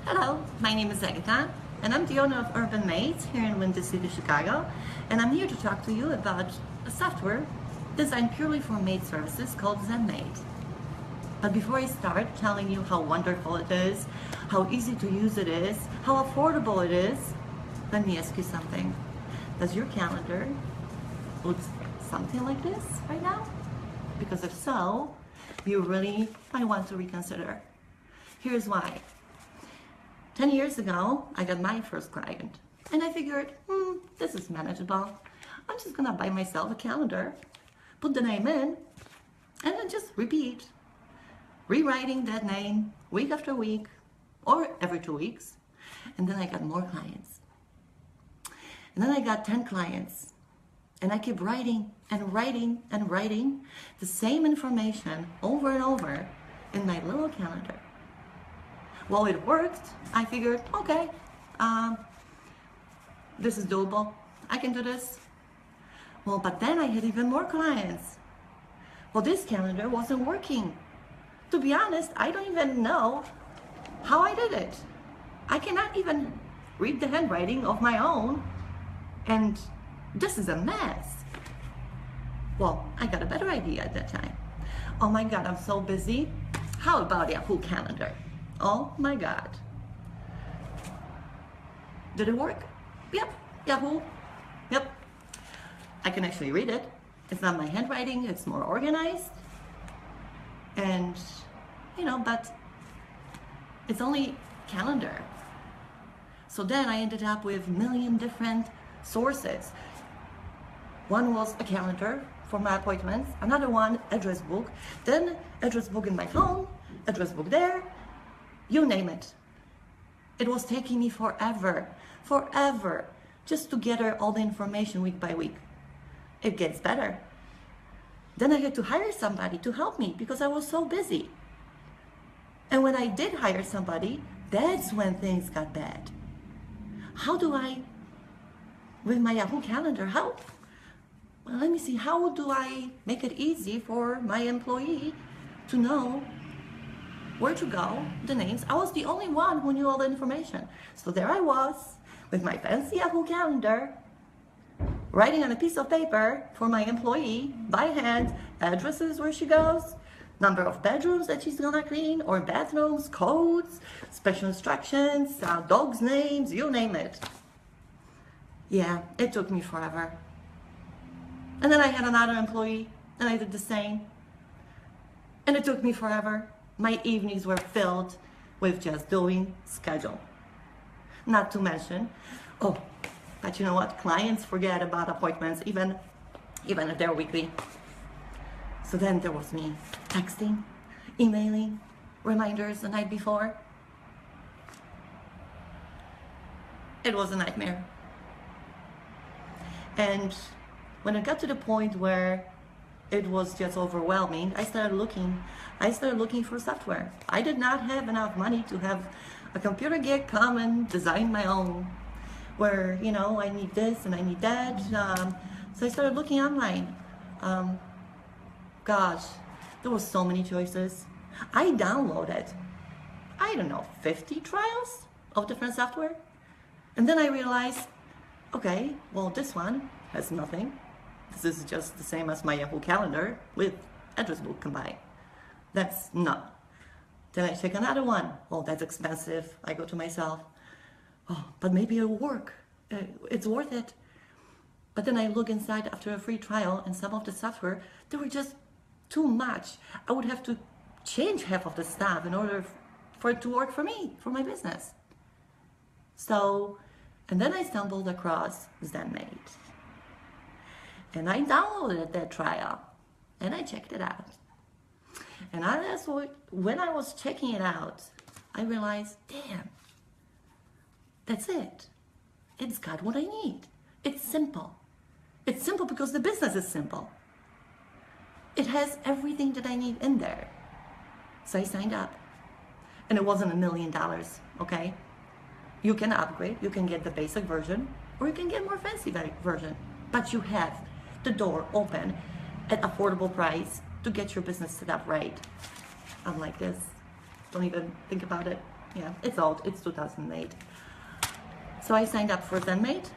Hello, my name is Agata, and I'm the owner of Urban Maids here in Windy City, Chicago, and I'm here to talk to you about a software designed purely for maid services called ZenMaid. But before I start telling you how wonderful it is, how easy to use it is, how affordable it is, let me ask you something. Does your calendar look something like this right now? Because if so, you really might want to reconsider. Here's why. 10 years ago, I got my first client, and I figured, this is manageable. I'm just gonna buy myself a calendar, put the name in, and then just repeat, rewriting that name week after week, or every 2 weeks. And then I got more clients. And then I got 10 clients, and I keep writing and writing and writing the same information over and over in my little calendar. Well, it worked. I figured, okay, this is doable. I can do this. Well, but then I had even more clients. Well, this calendar wasn't working. To be honest, I don't even know how I did it. I cannot even read the handwriting of my own, and this is a mess. Well, I got a better idea at that time. Oh my God, I'm so busy. How about Yahoo Calendar? Oh my God. Did it work? Yep, Yahoo. Yep. I can actually read it. It's not my handwriting, it's more organized. And, but it's only calendar. So then I ended up with a million different sources. One was a calendar for my appointments, another one, address book, then address book in my phone, address book there, you name it. It was taking me forever, just to gather all the information week by week. It gets better. Then I had to hire somebody to help me because I was so busy. And when I did hire somebody, that's when things got bad. How do I, with my Yahoo Calendar, help? Well, let me see, how do I make it easy for my employee to know where to go, the names? I was the only one who knew all the information. So there I was with my fancy Yahoo Calendar, writing on a piece of paper for my employee by hand, addresses where she goes, number of bedrooms that she's gonna clean, or bathrooms, codes, special instructions, dogs' names, you name it. Yeah, it took me forever. And then I had another employee, and I did the same. And it took me forever. My evenings were filled with just doing schedule. Not to mention, but you know what? Clients forget about appointments, even if they're weekly. So then there was me texting, emailing, reminders the night before. It was a nightmare. And when it got to the point where it was just overwhelming, I started looking for software. I did not have enough money to have a computer geek come and design my own, where, I need this and I need that. So I started looking online. Gosh, there was so many choices. I downloaded, 50 trials of different software. And then I realized, okay, well, this one has nothing. This is just the same as my Yahoo Calendar with address book combined. That's not. Then I take another one. Oh, that's expensive. I go to myself, but maybe it'll work. It's worth it. But then I look inside after a free trial, and some of the software, they were just too much. I would have to change half of the stuff in order for it to work for me, for my business. So, and then I stumbled across ZenMaid. And I downloaded that trial, and I checked it out. And when I was checking it out, I realized, damn, that's it. It's got what I need. It's simple. It's simple because the business is simple. It has everything that I need in there. So I signed up. And it wasn't $1 million, okay? You can upgrade, you can get the basic version, or you can get more fancy version. But you have the door open at affordable price to get your business set up right. I'm like this. Don't even think about it. Yeah, it's old. It's 2008. So I signed up for ZenMaid.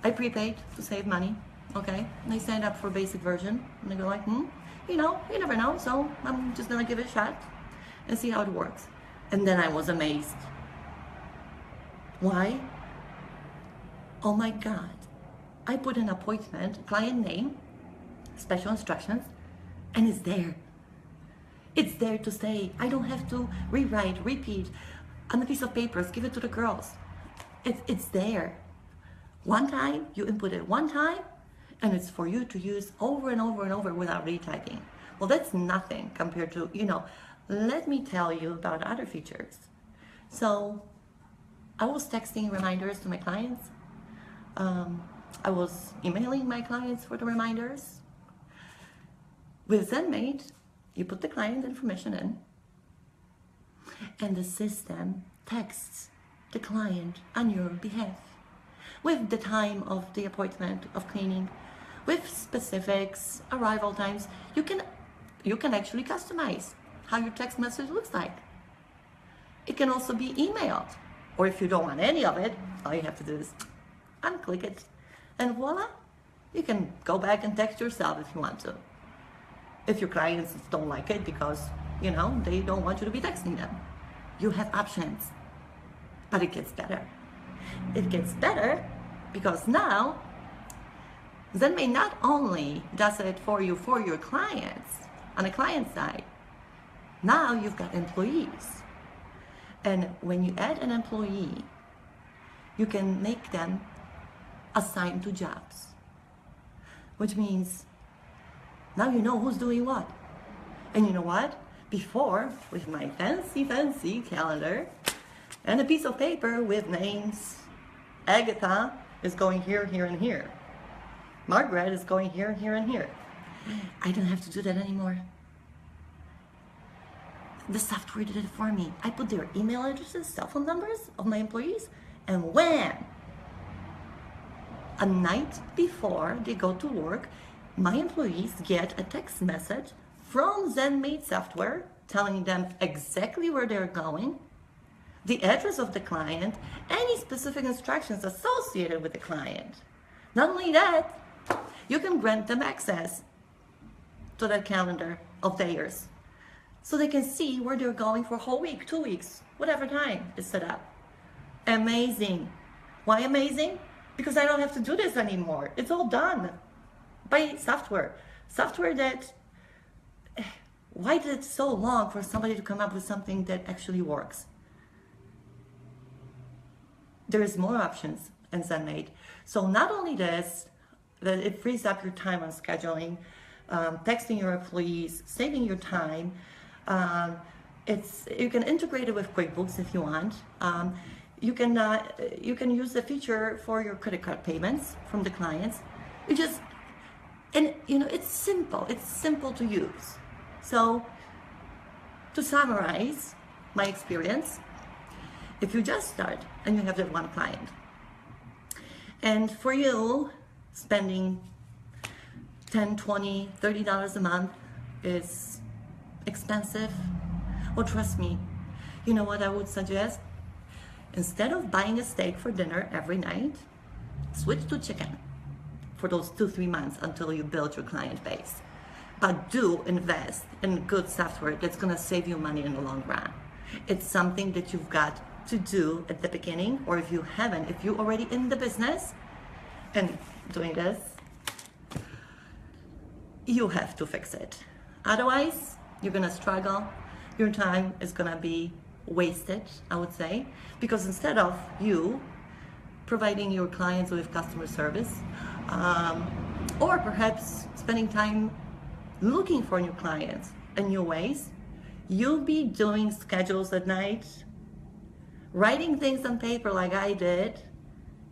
I prepaid to save money, okay? And I signed up for basic version. And I go like, you know, you never know. So I'm just gonna give it a shot and see how it works. And then I was amazed. Why? Oh my God. I put an appointment, client name, special instructions, and it's there. It's there to stay. I don't have to rewrite, repeat on a piece of paper, give it to the girls. It's there. One time, you input it one time, and it's for you to use over and over and over without retyping. Well, that's nothing compared to, you know, let me tell you about other features. So I was texting reminders to my clients. I was emailing my clients for the reminders. With ZenMaid, you put the client information in, and the system texts the client on your behalf with the time of the appointment of cleaning, with specifics, arrival times. You can actually customize how your text message looks like. It can also be emailed, or if you don't want any of it, all you have to do is unclick it, and voila, you can go back and text yourself if you want to. If your clients don't like it because, you know, they don't want you to be texting them, you have options. But it gets better. It gets better because now ZenMaid not only does it for you for your clients on the client side, now you've got employees. And when you add an employee, you can make them assigned to jobs, which means now you know who's doing what. And you know what? Before, with my fancy calendar and a piece of paper with names, Agata is going here, here, and here. Margaret is going here, here, and here. I don't have to do that anymore. The software did it for me. I put their email addresses, cell phone numbers of my employees, and wham! A night before they go to work, my employees get a text message from ZenMaid software telling them exactly where they're going, the address of the client, any specific instructions associated with the client. Not only that, you can grant them access to that calendar of theirs so they can see where they're going for a whole week, 2 weeks, whatever time is set up. Amazing. Why amazing? Because I don't have to do this anymore. It's all done by software. Software that, why did it so long for somebody to come up with something that actually works? There is more options in ZenMaid. So not only this, that it frees up your time on scheduling, texting your employees, saving your time. You can integrate it with QuickBooks if you want. You can use the feature for your credit card payments from the clients. And you know, it's simple to use. So to summarize my experience, if you just start and you have that one client, and for you, spending $10, $20, $30 a month is expensive, well, trust me, you know what I would suggest? Instead of buying a steak for dinner every night, switch to chicken for those 2-3 months until you build your client base. But do invest in good software that's gonna save you money in the long run. It's something that you've got to do at the beginning, or if you haven't, if you're already in the business and doing this, you have to fix it. Otherwise, you're gonna struggle. Your time is gonna be wasted, I would say, because instead of you providing your clients with customer service, or perhaps spending time looking for new clients and new ways, you'll be doing schedules at night, writing things on paper like I did,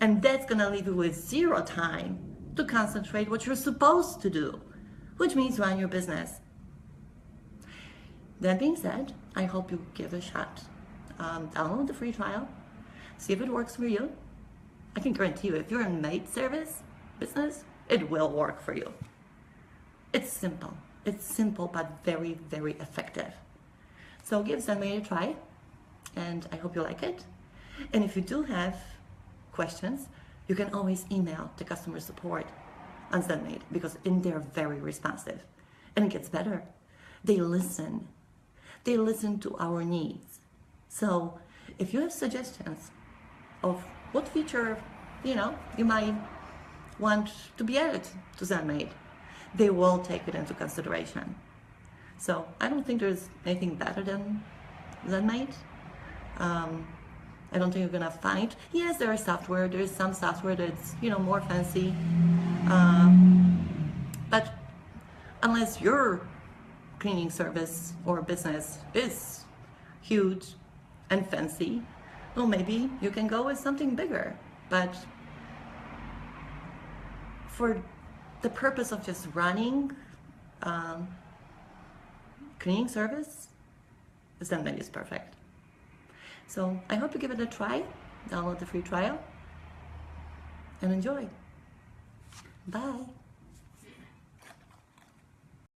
and that's gonna leave you with zero time to concentrate what you're supposed to do, which means run your business. That being said, I hope you give it a shot. Download the free trial, see if it works for you. I can guarantee you, if you're in maid service business, it will work for you. It's simple, but very, very effective. So give ZenMaid a try, and I hope you like it. And if you do have questions, you can always email the customer support on ZenMaid, because they're very responsive. And it gets better. They listen. They listen to our needs. So if you have suggestions of what feature, you might want to be added to ZenMaid, they will take it into consideration. So I don't think there's anything better than ZenMaid. I don't think you're gonna find, yes, there's some software that's, more fancy. But unless your cleaning service or business is huge and fancy, well, maybe you can go with something bigger. But for the purpose of just running cleaning service, ZenMaid is perfect. So I hope you give it a try, download the free trial, and enjoy. Bye.